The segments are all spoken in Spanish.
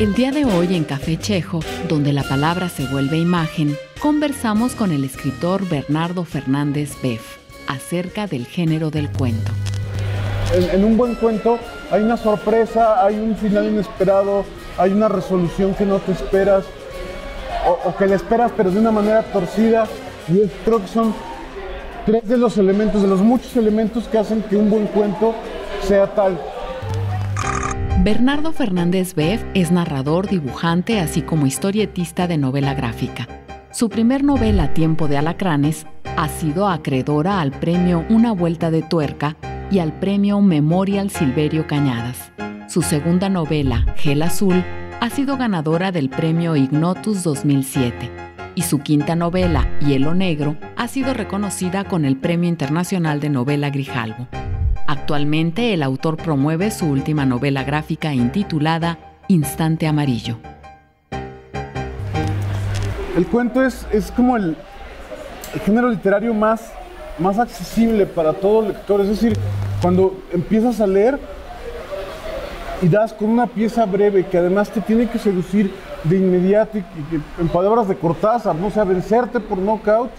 El día de hoy en Café Chejo, donde la palabra se vuelve imagen, conversamos con el escritor Bernardo Fernández Beff acerca del género del cuento. En un buen cuento hay una sorpresa, hay un final inesperado, hay una resolución que no te esperas o que la esperas pero de una manera torcida, y creo que son tres de los elementos, de los muchos elementos que hacen que un buen cuento sea tal. Bernardo Fernández Beff es narrador, dibujante, así como historietista de novela gráfica. Su primer novela, Tiempo de Alacranes, ha sido acreedora al premio Una Vuelta de Tuerca y al premio Memorial Silverio Cañadas. Su segunda novela, Gel Azul, ha sido ganadora del premio Ignotus 2007. Y su quinta novela, Hielo Negro, ha sido reconocida con el Premio Internacional de Novela Grijalbo. Actualmente, el autor promueve su última novela gráfica intitulada Instante Amarillo. El cuento es como el género literario más accesible para todo lector. Es decir, cuando empiezas a leer y das con una pieza breve que además te tiene que seducir de inmediato y que, en palabras de Cortázar, ¿no? O sea, vencerte por knockout,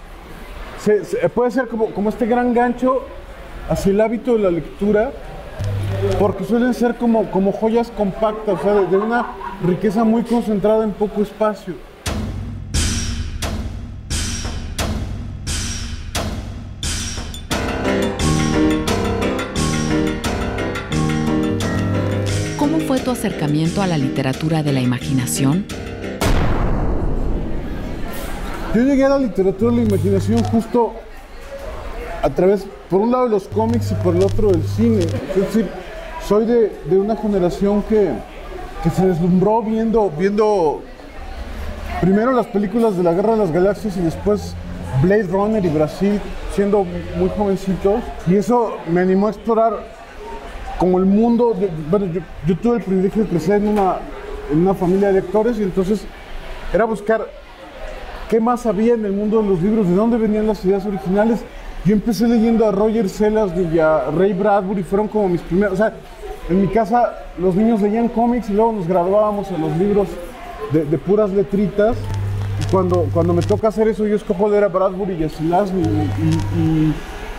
puede ser como este gran gancho hacia el hábito de la lectura, porque suelen ser como joyas compactas, o sea, de una riqueza muy concentrada en poco espacio. ¿Cómo fue tu acercamiento a la literatura de la imaginación? Yo llegué a la literatura de la imaginación justo a través, por un lado, de los cómics y por el otro del cine. Es decir, soy de una generación que se deslumbró viendo primero las películas de la Guerra de las Galaxias y después Blade Runner y Brasil, siendo muy jovencitos. Y eso me animó a explorar como el mundo. Bueno, yo tuve el privilegio de crecer en una familia de lectores, y entonces era buscar qué más había en el mundo de los libros, de dónde venían las ideas originales. Yo empecé leyendo a Roger Sellars y a Ray Bradbury, fueron como mis primeros. O sea, en mi casa los niños leían cómics y luego nos graduábamos a los libros de puras letritas. Y cuando me toca hacer eso, yo escojo leer a Bradbury y a Zelazny.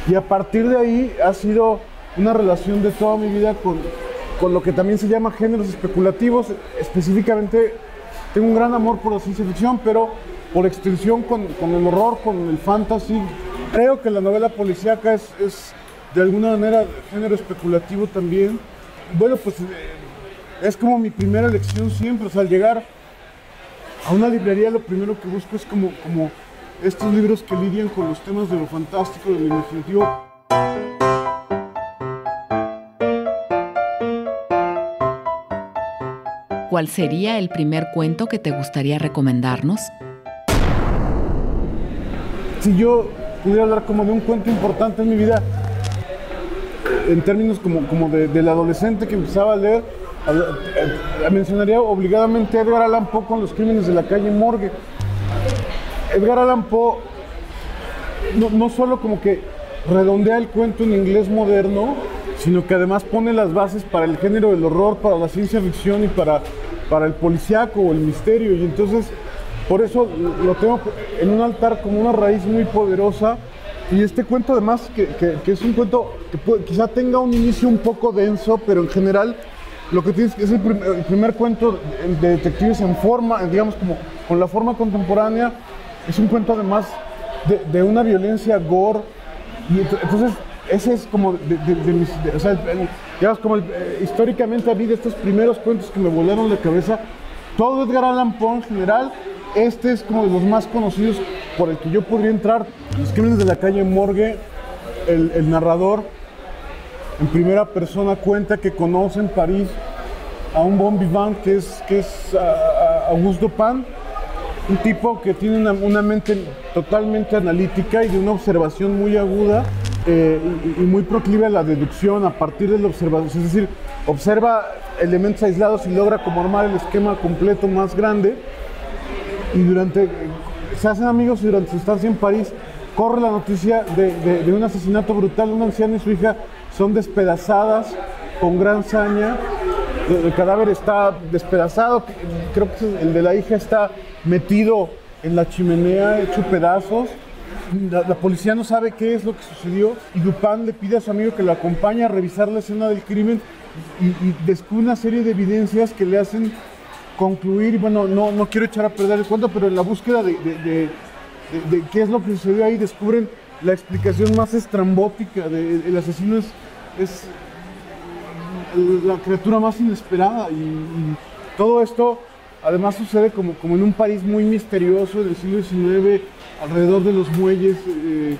Y a partir de ahí ha sido una relación de toda mi vida con lo que también se llama géneros especulativos. Específicamente, tengo un gran amor por la ciencia ficción, pero por extensión con el horror, con el fantasy. Creo que la novela policíaca es de alguna manera género especulativo también. Bueno, pues es como mi primera elección siempre. O sea, al llegar a una librería, lo primero que busco es como estos libros que lidian con los temas de lo fantástico, de lo imaginativo. ¿Cuál sería el primer cuento que te gustaría recomendarnos? Si yo pudiera hablar como de un cuento importante en mi vida, en términos como del adolescente que empezaba a leer, mencionaría obligadamente a Edgar Allan Poe con Los Crímenes de la Calle Morgue. Edgar Allan Poe no solo como que redondea el cuento en inglés moderno, sino que además pone las bases para el género del horror, para la ciencia ficción y para el policíaco o el misterio. Y entonces, por eso lo tengo en un altar como una raíz muy poderosa. Y este cuento además, que es un cuento que quizá tenga un inicio un poco denso, pero en general lo que tienes es el primer cuento de detectives en forma, digamos como con la forma contemporánea. Es un cuento además de una violencia gore, y entonces ese es como o sea, digamos como históricamente a mí de estos primeros cuentos que me volaron la cabeza, todo Edgar Allan Poe en general, este es como de los más conocidos por el que yo podría entrar. Los crímenes de la calle Morgue, el narrador en primera persona cuenta que conoce en París a un bon vivant que es Auguste Dupin, un tipo que tiene una mente totalmente analítica y de una observación muy aguda y muy proclive a la deducción a partir de la observación, es decir, observa elementos aislados y logra como armar el esquema completo más grande. Y se hacen amigos y durante su estancia en París corre la noticia de un asesinato brutal. Una anciana y su hija son despedazadas con gran saña. El cadáver está despedazado, creo que el de la hija está metido en la chimenea, hecho pedazos. La policía no sabe qué es lo que sucedió y Dupin le pide a su amigo que lo acompañe a revisar la escena del crimen y descubre una serie de evidencias que le hacen concluir. Bueno, no quiero echar a perder el cuento, pero en la búsqueda de qué es lo que sucedió ahí descubren la explicación más estrambótica. El asesino es la criatura más inesperada y todo esto además sucede como en un París muy misterioso del siglo XIX, alrededor de los muelles. Me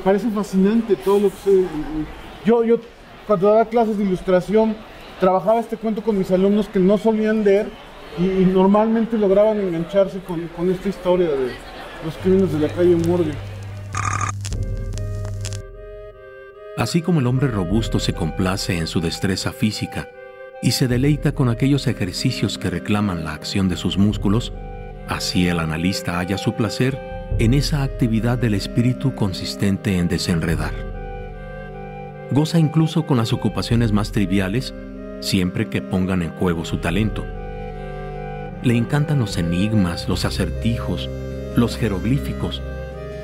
parece fascinante todo lo que sucede. Yo cuando daba clases de ilustración trabajaba este cuento con mis alumnos que no solían leer y normalmente lograban engancharse con esta historia de los crímenes de la calle Morgue. Así como el hombre robusto se complace en su destreza física y se deleita con aquellos ejercicios que reclaman la acción de sus músculos, así el analista halla su placer en esa actividad del espíritu consistente en desenredar. Goza incluso con las ocupaciones más triviales, siempre que pongan en juego su talento. Le encantan los enigmas, los acertijos, los jeroglíficos,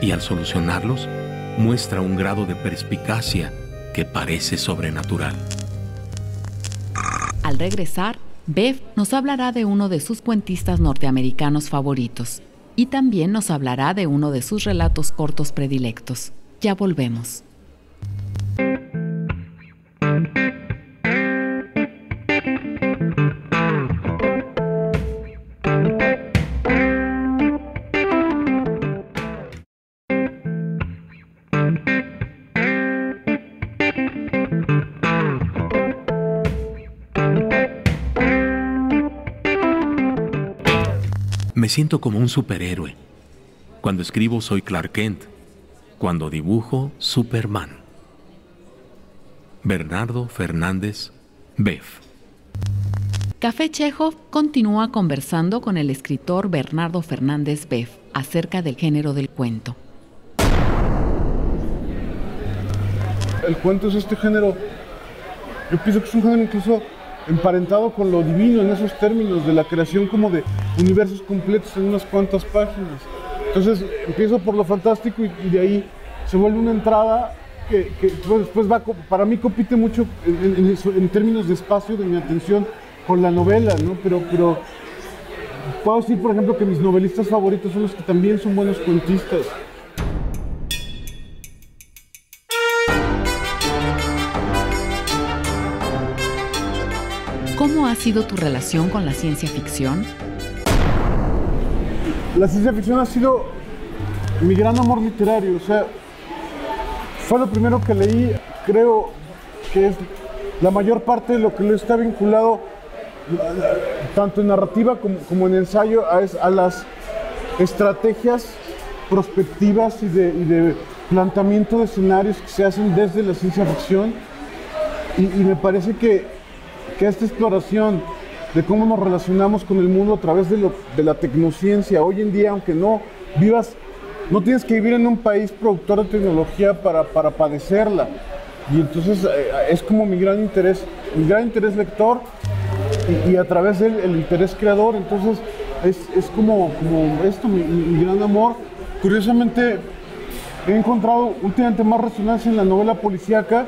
y al solucionarlos, muestra un grado de perspicacia que parece sobrenatural. Al regresar, Bev nos hablará de uno de sus cuentistas norteamericanos favoritos y también nos hablará de uno de sus relatos cortos predilectos. Ya volvemos. Me siento como un superhéroe. Cuando escribo soy Clark Kent. Cuando dibujo, Superman. Bernardo Fernández Bev. Café Chekhov continúa conversando con el escritor Bernardo Fernández Bev acerca del género del cuento. El cuento es este género, yo pienso que es un género incluso emparentado con lo divino en esos términos de la creación como de universos completos en unas cuantas páginas. Entonces empiezo por lo fantástico y de ahí se vuelve una entrada que después para mí compite mucho en términos de espacio de mi atención con la novela, ¿no? Pero puedo decir, por ejemplo, que mis novelistas favoritos son los que también son buenos cuentistas. ¿Cómo ha sido tu relación con la ciencia ficción? La ciencia ficción ha sido mi gran amor literario, o sea, fue lo primero que leí, creo que es la mayor parte de lo que lo está vinculado, tanto en narrativa como en ensayo, a las estrategias prospectivas y de planteamiento de escenarios que se hacen desde la ciencia ficción, y me parece que esta exploración de cómo nos relacionamos con el mundo a través de la tecnociencia, hoy en día, aunque no tienes que vivir en un país productor de tecnología para padecerla, y entonces es como mi gran interés lector y a través del el interés creador. Entonces es como esto, mi gran amor. Curiosamente, he encontrado últimamente más resonancia en la novela policíaca,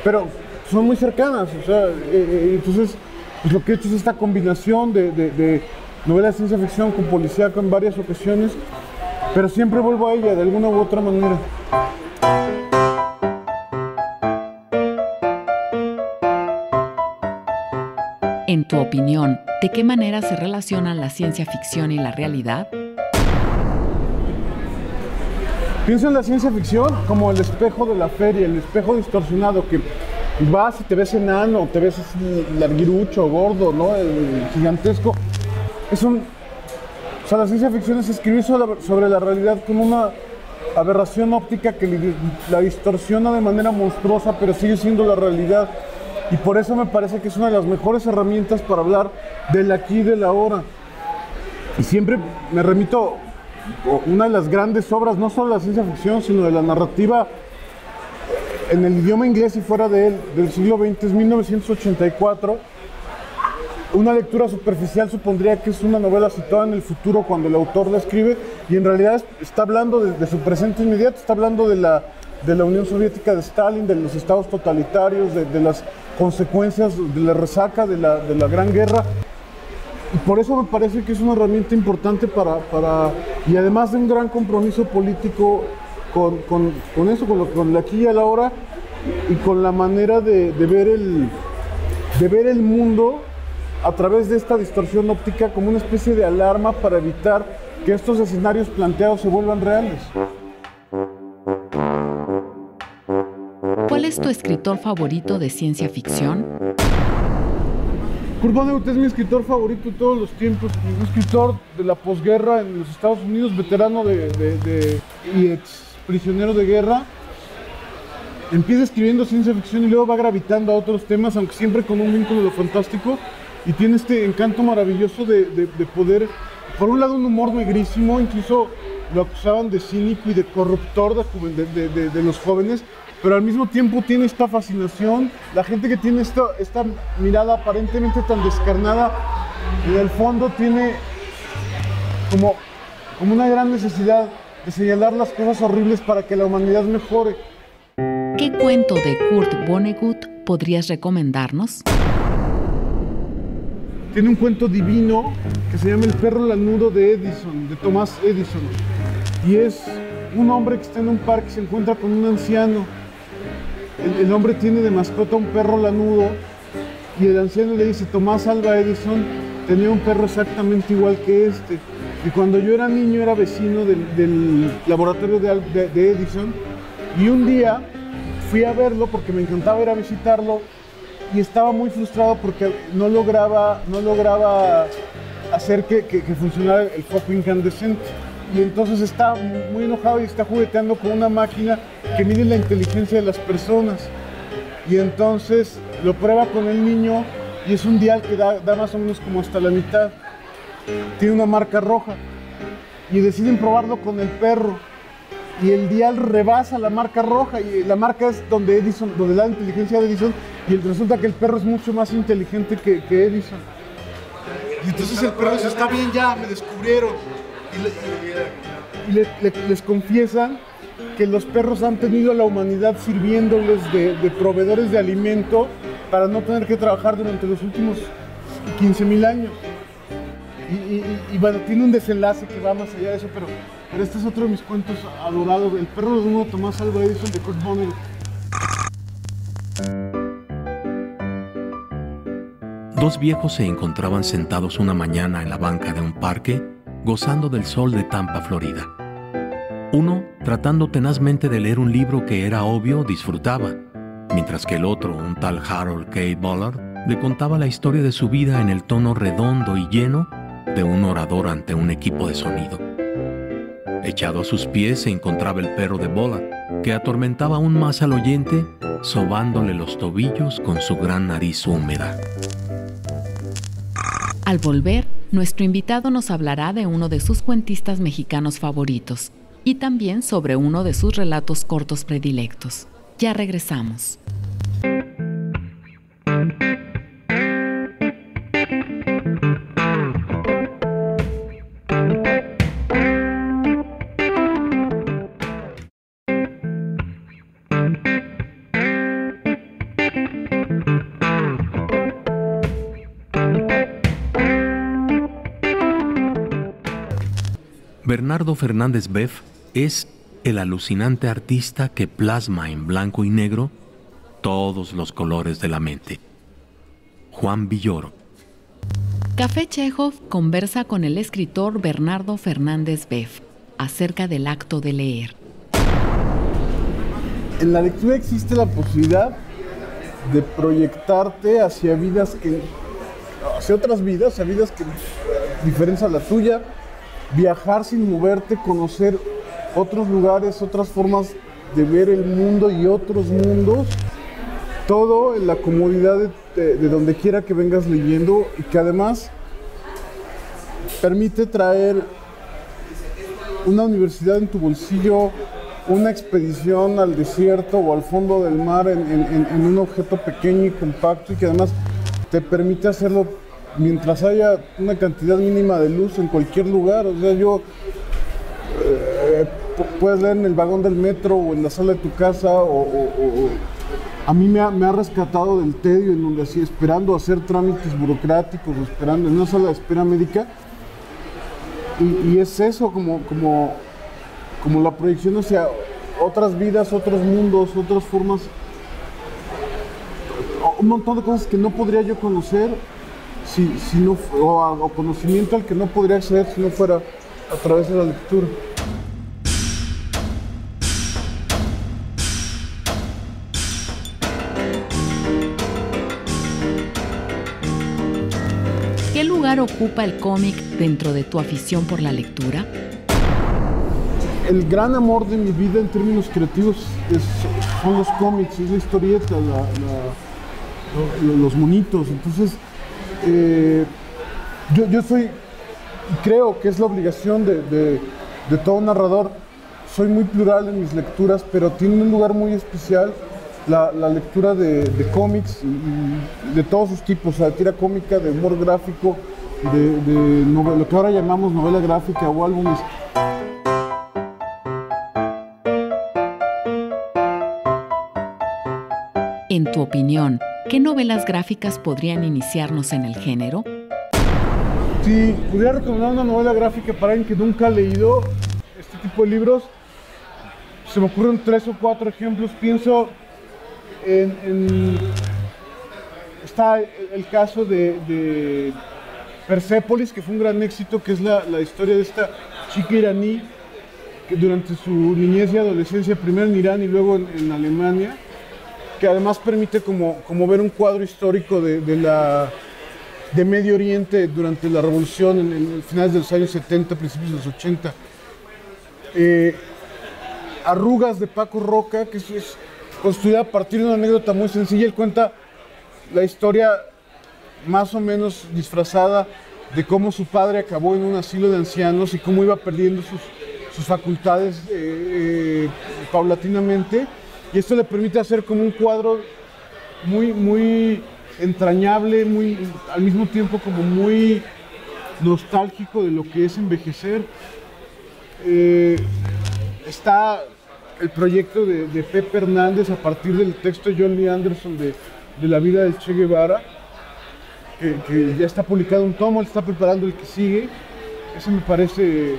pero son muy cercanas, o sea, entonces pues lo que he hecho es esta combinación de novela de ciencia ficción con policíaca en varias ocasiones, pero siempre vuelvo a ella de alguna u otra manera. En tu opinión, ¿de qué manera se relacionan la ciencia ficción y la realidad? Pienso en la ciencia ficción como el espejo de la feria, el espejo distorsionado, que vas y te ves enano, te ves así larguirucho, gordo, ¿no? Gigantesco. O sea, la ciencia ficción es escribir sobre la realidad con una aberración óptica que la distorsiona de manera monstruosa, pero sigue siendo la realidad. Y por eso me parece que es una de las mejores herramientas para hablar del aquí y del ahora. Y siempre me remito a una de las grandes obras, no solo de la ciencia ficción, sino de la narrativa en el idioma inglés y fuera de él, del siglo XX, es 1984. Una lectura superficial supondría que es una novela situada en el futuro cuando el autor la escribe, y en realidad está hablando de su presente inmediato, está hablando de la Unión Soviética de Stalin, de los estados totalitarios, de las consecuencias de la resaca de la Gran Guerra. Y por eso me parece que es una herramienta importante y además de un gran compromiso político con eso, con el aquí y el ahora, y con la manera de ver el mundo a través de esta distorsión óptica como una especie de alarma para evitar que estos escenarios planteados se vuelvan reales. ¿Cuál es tu escritor favorito de ciencia ficción? Kurt Vonnegut es mi escritor favorito de todos los tiempos, un escritor de la posguerra en los Estados Unidos, veterano y ex prisionero de guerra. Empieza escribiendo ciencia ficción y luego va gravitando a otros temas, aunque siempre con un vínculo de lo fantástico, y tiene este encanto maravilloso de poder, por un lado, un humor negrísimo, incluso lo acusaban de cínico y de corruptor de los jóvenes, pero al mismo tiempo tiene esta fascinación. La gente que tiene esta mirada aparentemente tan descarnada, en el fondo tiene como una gran necesidad de señalar las cosas horribles para que la humanidad mejore. ¿Qué cuento de Kurt Vonnegut podrías recomendarnos? Tiene un cuento divino que se llama El perro lanudo de Edison, de Thomas Edison. Y es un hombre que está en un parque y se encuentra con un anciano. El hombre tiene de mascota un perro lanudo y el anciano le dice: Tomás Alva Edison tenía un perro exactamente igual que este. Y cuando yo era niño era vecino del laboratorio de Edison, y un día fui a verlo porque me encantaba ir a visitarlo y estaba muy frustrado porque no lograba hacer que funcionara el foco incandescente. Y entonces está muy enojado y está jugueteando con una máquina que mide la inteligencia de las personas. Y entonces lo prueba con el niño y es un dial que da más o menos como hasta la mitad. Tiene una marca roja y deciden probarlo con el perro. Y el dial rebasa la marca roja, y la marca es donde da la inteligencia de Edison, y resulta que el perro es mucho más inteligente que Edison. Y entonces el perro dice: está bien, ya me descubrieron. Y les confiesan que los perros han tenido a la humanidad sirviéndoles de proveedores de alimento para no tener que trabajar durante los últimos 15,000 años. Y bueno, tiene un desenlace que va más allá de eso, pero este es otro de mis cuentos adorados, El perro lanudo de Tomás Alva Edison, de Kurt Vonnegut. Dos viejos se encontraban sentados una mañana en la banca de un parque, gozando del sol de Tampa, Florida. Uno, tratando tenazmente de leer un libro que era obvio, disfrutaba, mientras que el otro, un tal Harold K. Ballard, le contaba la historia de su vida en el tono redondo y lleno de un orador ante un equipo de sonido. Echado a sus pies se encontraba el perro de Ballard, que atormentaba aún más al oyente, sobándole los tobillos con su gran nariz húmeda. Al volver, nuestro invitado nos hablará de uno de sus cuentistas mexicanos favoritos y también sobre uno de sus relatos cortos predilectos. Ya regresamos. Bernardo Fernández Beff es el alucinante artista que plasma en blanco y negro todos los colores de la mente. Juan Villoro. Café Chekhov conversa con el escritor Bernardo Fernández Beff acerca del acto de leer. En la lectura existe la posibilidad de proyectarte hacia otras vidas, hacia vidas que diferentes a la tuya, viajar sin moverte, conocer otros lugares, otras formas de ver el mundo y otros mundos, todo en la comodidad de donde quiera que vengas leyendo, y que además permite traer una universidad en tu bolsillo, una expedición al desierto o al fondo del mar en un objeto pequeño y compacto, y que además te permite hacerlo mientras haya una cantidad mínima de luz en cualquier lugar. O sea, puedes leer en el vagón del metro o en la sala de tu casa, a mí me ha rescatado del tedio en donde así, esperando hacer trámites burocráticos, esperando en una sala de espera médica, y es eso, como la proyección hacia otras vidas, otros mundos, otras formas, un montón de cosas que no podría yo conocer o conocimiento al que no podría acceder si no fuera a través de la lectura. ¿Qué lugar ocupa el cómic dentro de tu afición por la lectura? El gran amor de mi vida en términos creativos son los cómics, es la historieta, los monitos. Entonces, yo creo que es la obligación de todo narrador. Soy muy plural en mis lecturas, pero tiene un lugar muy especial la lectura de cómics y de todos sus tipos, o sea, de tira cómica, de humor gráfico, de lo que ahora llamamos novela gráfica o álbumes. En tu opinión, ¿qué novelas gráficas podrían iniciarnos en el género? Si pudiera recomendar una novela gráfica para alguien que nunca ha leído este tipo de libros, se me ocurren 3 o 4 ejemplos. Pienso está el caso de Persépolis, que fue un gran éxito, que es la historia de esta chica iraní que durante su niñez y adolescencia, primero en Irán y luego en Alemania, que además permite como ver un cuadro histórico de Medio Oriente durante la revolución en finales de los años 70, principios de los 80. Arrugas de Paco Roca, que es construida a partir de una anécdota muy sencilla. Él cuenta la historia más o menos disfrazada de cómo su padre acabó en un asilo de ancianos y cómo iba perdiendo sus facultades paulatinamente. Y esto le permite hacer como un cuadro muy, muy entrañable, al mismo tiempo como muy nostálgico de lo que es envejecer. Está el proyecto de Pepe Hernández a partir del texto de John Lee Anderson de la vida del Che Guevara, que ya está publicado un tomo, él está preparando el que sigue. Ese me parece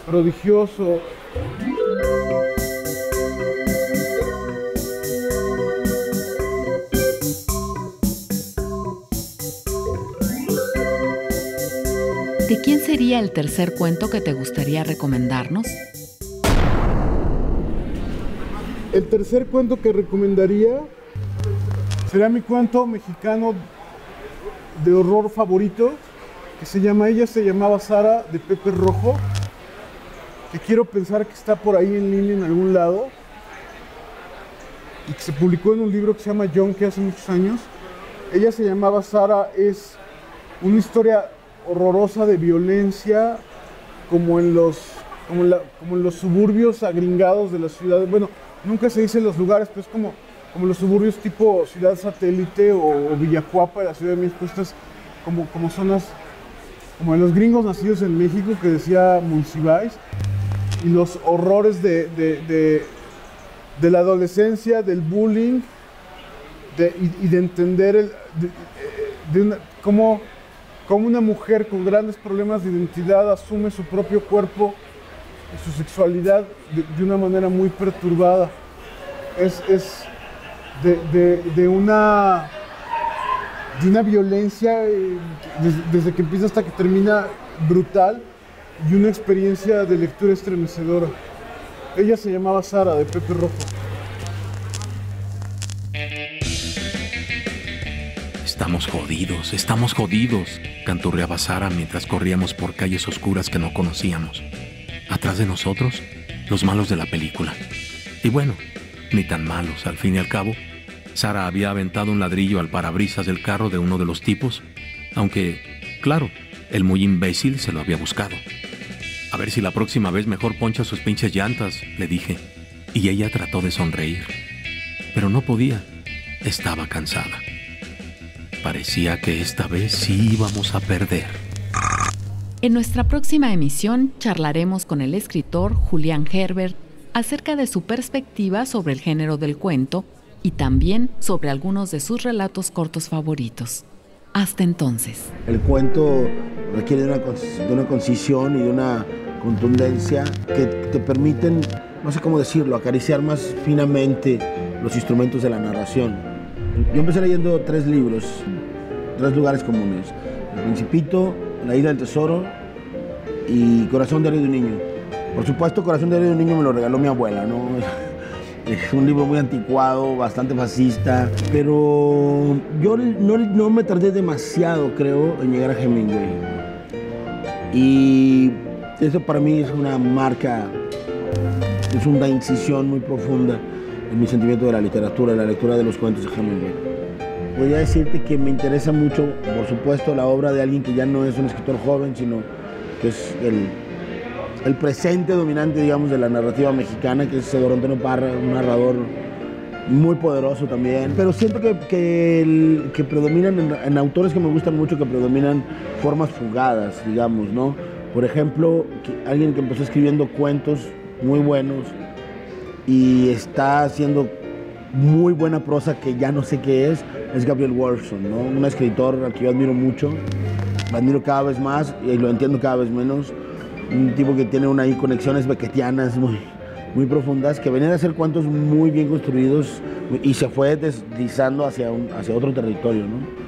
prodigioso. ¿De quién sería el tercer cuento que te gustaría recomendarnos? El tercer cuento que recomendaría sería mi cuento mexicano de horror favorito, que se llama Ella se llamaba Sara, de Pepe Rojo, que quiero pensar que está por ahí en línea en algún lado, y que se publicó en un libro que se llama Yonke hace muchos años. Ella se llamaba Sara es una historia horrorosa de violencia, como en los suburbios agringados de la ciudad. Bueno, nunca se dice los lugares, pero es como los suburbios tipo Ciudad Satélite o Villacuapa de la Ciudad de México. Estas como zonas como de los gringos nacidos en México, que decía Monsiváis, y los horrores de la adolescencia, del bullying, y de entender cómo una mujer con grandes problemas de identidad asume su propio cuerpo su sexualidad de una manera muy perturbada. Es de una violencia desde que empieza hasta que termina brutal, y una experiencia de lectura estremecedora. Ella se llamaba Sara, de Pepe Rojo. Estamos jodidos, canturreaba Sara mientras corríamos por calles oscuras que no conocíamos. Atrás de nosotros, los malos de la película. Y bueno, ni tan malos, al fin y al cabo. Sara había aventado un ladrillo al parabrisas del carro de uno de los tipos, aunque, claro, el muy imbécil se lo había buscado. A ver si la próxima vez mejor poncha sus pinches llantas, le dije, y ella trató de sonreír. Pero no podía, estaba cansada. Parecía que esta vez sí íbamos a perder. En nuestra próxima emisión charlaremos con el escritor Julián Herbert acerca de su perspectiva sobre el género del cuento y también sobre algunos de sus relatos cortos favoritos. Hasta entonces. El cuento requiere de una concisión y de una contundencia que te permiten, no sé cómo decirlo, acariciar más finamente los instrumentos de la narración. Yo empecé leyendo 3 libros, 3 lugares comunes: El Principito, La Isla del Tesoro y Corazón Diario de un Niño. Por supuesto, Corazón Diario de un Niño me lo regaló mi abuela, ¿no? Es un libro muy anticuado, bastante fascista, pero yo no me tardé demasiado, creo, en llegar a Hemingway. Y eso para mí es una marca, es una incisión muy profunda en mi sentimiento de la literatura, de la lectura de los cuentos de Hemingway. Podría decirte que me interesa mucho, por supuesto, la obra de alguien que ya no es un escritor joven, sino que es el presente dominante, digamos, de la narrativa mexicana, que es Eduardo Antonio Parra, un narrador muy poderoso también. Pero siento que predominan en autores que me gustan mucho, que predominan formas fugadas, digamos, ¿no? Por ejemplo, alguien que empezó escribiendo cuentos muy buenos y está haciendo muy buena prosa que ya no sé qué es Gabriel Wolfson, ¿no? Un escritor al que yo admiro mucho, lo admiro cada vez más y lo entiendo cada vez menos. Un tipo que tiene ahí conexiones beckettianas muy profundas, que venía de hacer cuentos muy bien construidos y se fue deslizando hacia otro territorio, ¿no?